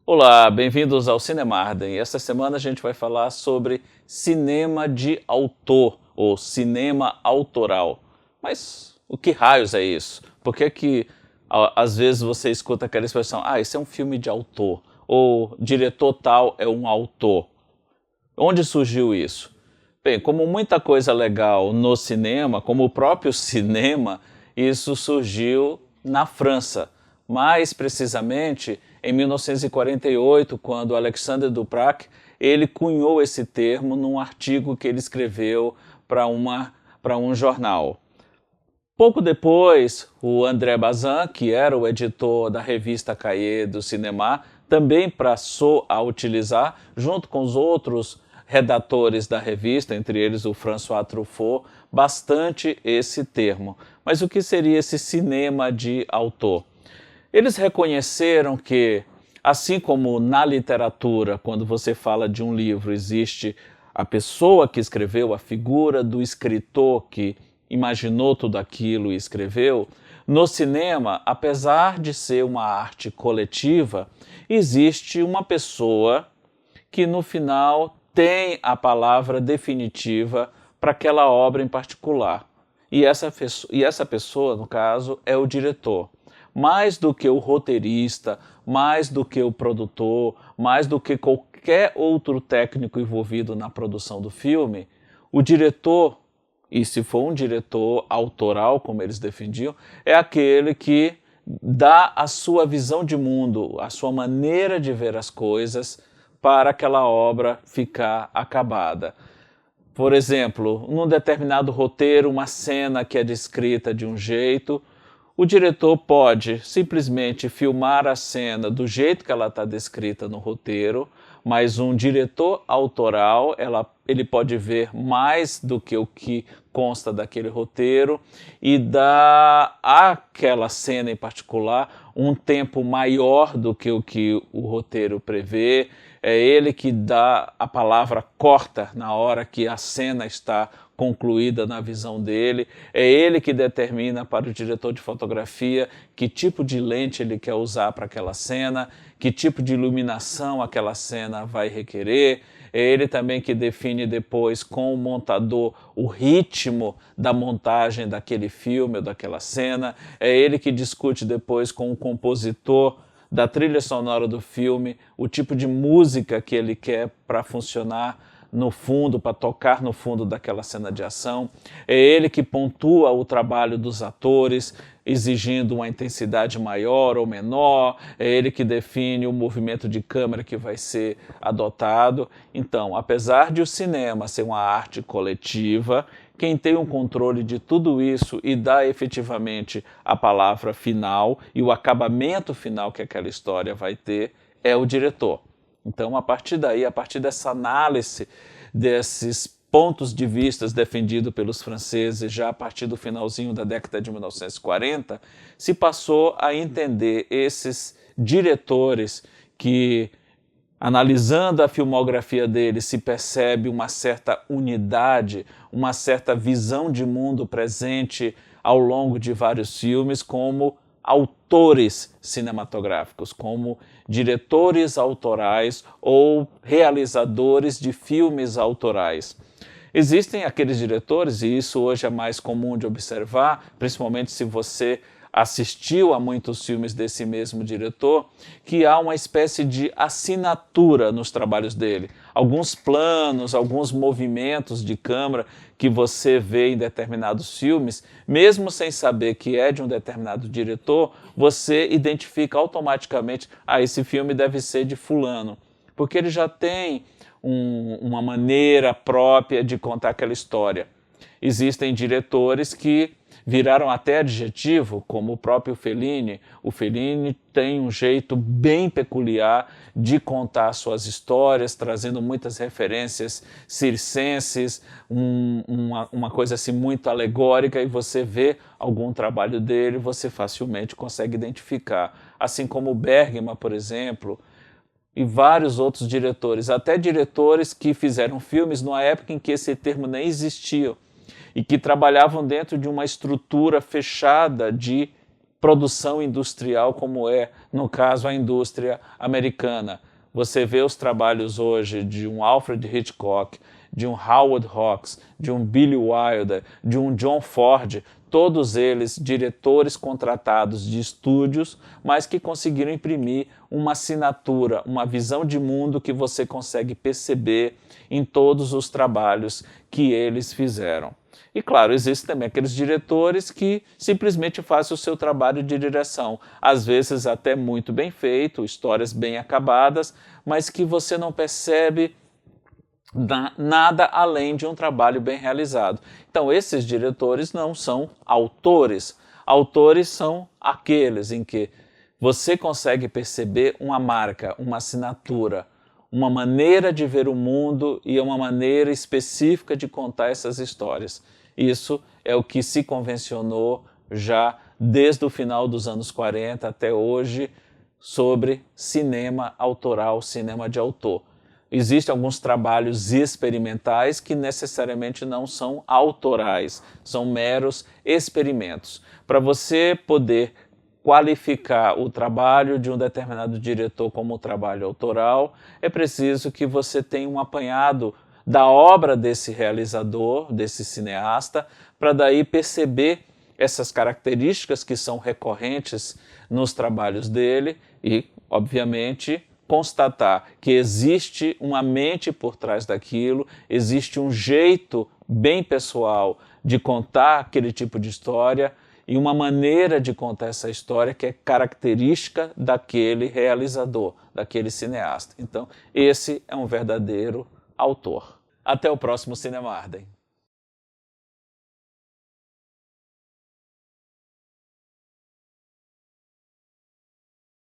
Olá, bem-vindos ao Cinemarden. Esta semana a gente vai falar sobre cinema de autor ou cinema autoral. Mas o que raios é isso? Por que às vezes você escuta aquela expressão, esse é um filme de autor, ou diretor tal é um autor? Onde surgiu isso? Bem, como muita coisa legal no cinema, como o próprio cinema, isso surgiu na França. Mais precisamente em 1948, quando Alexandre Duprat ele cunhou esse termo num artigo que ele escreveu para um jornal. Pouco depois, o André Bazin, que era o editor da revista Cahiers du Cinéma, também passou a utilizar, junto com os outros redatores da revista, entre eles o François Truffaut, bastante esse termo. Mas o que seria esse cinema de autor? Eles reconheceram que, assim como na literatura, quando você fala de um livro, existe a pessoa que escreveu, a figura do escritor que imaginou tudo aquilo e escreveu, no cinema, apesar de ser uma arte coletiva, existe uma pessoa que no final tem a palavra definitiva para aquela obra em particular. E essa pessoa, no caso, é o diretor. Mais do que o roteirista, mais do que o produtor, mais do que qualquer outro técnico envolvido na produção do filme, o diretor, e se for um diretor autoral, como eles defendiam, é aquele que dá a sua visão de mundo, a sua maneira de ver as coisas para aquela obra ficar acabada. Por exemplo, num determinado roteiro, uma cena que é descrita de um jeito, o diretor pode simplesmente filmar a cena do jeito que ela está descrita no roteiro, mas um diretor autoral, ele pode ver mais do que o que consta daquele roteiro e dá àquela cena em particular um tempo maior do que o roteiro prevê. É ele que dá a palavra corta na hora que a cena está concluída na visão dele, é ele que determina para o diretor de fotografia que tipo de lente ele quer usar para aquela cena, que tipo de iluminação aquela cena vai requerer, é ele também que define depois com o montador o ritmo da montagem daquele filme ou daquela cena, é ele que discute depois com o compositor da trilha sonora do filme, o tipo de música que ele quer para funcionar no fundo, para tocar no fundo daquela cena de ação. É ele que pontua o trabalho dos atores, exigindo uma intensidade maior ou menor, é ele que define o movimento de câmera que vai ser adotado. Então, apesar de o cinema ser uma arte coletiva, quem tem um controle de tudo isso e dá efetivamente a palavra final e o acabamento final que aquela história vai ter é o diretor. Então, a partir daí, a partir dessa análise desses pontos de vista defendidos pelos franceses já a partir do finalzinho da década de 1940, se passou a entender esses diretores que, analisando a filmografia deles, se percebe uma certa unidade, uma certa visão de mundo presente ao longo de vários filmes, como autores cinematográficos, como diretores autorais ou realizadores de filmes autorais. Existem aqueles diretores, e isso hoje é mais comum de observar, principalmente se você assistiu a muitos filmes desse mesmo diretor, que há uma espécie de assinatura nos trabalhos dele. Alguns planos, alguns movimentos de câmera que você vê em determinados filmes, mesmo sem saber que é de um determinado diretor, você identifica automaticamente, esse filme deve ser de fulano, porque ele já tem uma maneira própria de contar aquela história. Existem diretores que viraram até adjetivo, como o próprio Fellini. O Fellini tem um jeito bem peculiar de contar suas histórias, trazendo muitas referências circenses, uma coisa assim muito alegórica, e você vê algum trabalho dele, você facilmente consegue identificar. Assim como o Bergman, por exemplo, e vários outros diretores, até diretores que fizeram filmes numa época em que esse termo nem existia e que trabalhavam dentro de uma estrutura fechada de produção industrial, como é, no caso, a indústria americana. Você vê os trabalhos hoje de um Alfred Hitchcock, de um Howard Hawks, de um Billy Wilder, de um John Ford, todos eles diretores contratados de estúdios, mas que conseguiram imprimir uma assinatura, uma visão de mundo que você consegue perceber em todos os trabalhos que eles fizeram. E claro, existem também aqueles diretores que simplesmente fazem o seu trabalho de direção, às vezes até muito bem feito, histórias bem acabadas, mas que você não percebe nada além de um trabalho bem realizado. Então esses diretores não são autores. Autores são aqueles em que você consegue perceber uma marca, uma assinatura, uma maneira de ver o mundo e uma maneira específica de contar essas histórias. Isso é o que se convencionou já desde o final dos anos 40 até hoje sobre cinema autoral, cinema de autor. Existem alguns trabalhos experimentais que necessariamente não são autorais, são meros experimentos. Para você poder qualificar o trabalho de um determinado diretor como trabalho autoral, é preciso que você tenha um apanhado da obra desse realizador, desse cineasta, para daí perceber essas características que são recorrentes nos trabalhos dele e, obviamente, constatar que existe uma mente por trás daquilo, existe um jeito bem pessoal de contar aquele tipo de história e uma maneira de contar essa história que é característica daquele realizador, daquele cineasta. Então, esse é um verdadeiro autor. Até o próximo Cinemarden.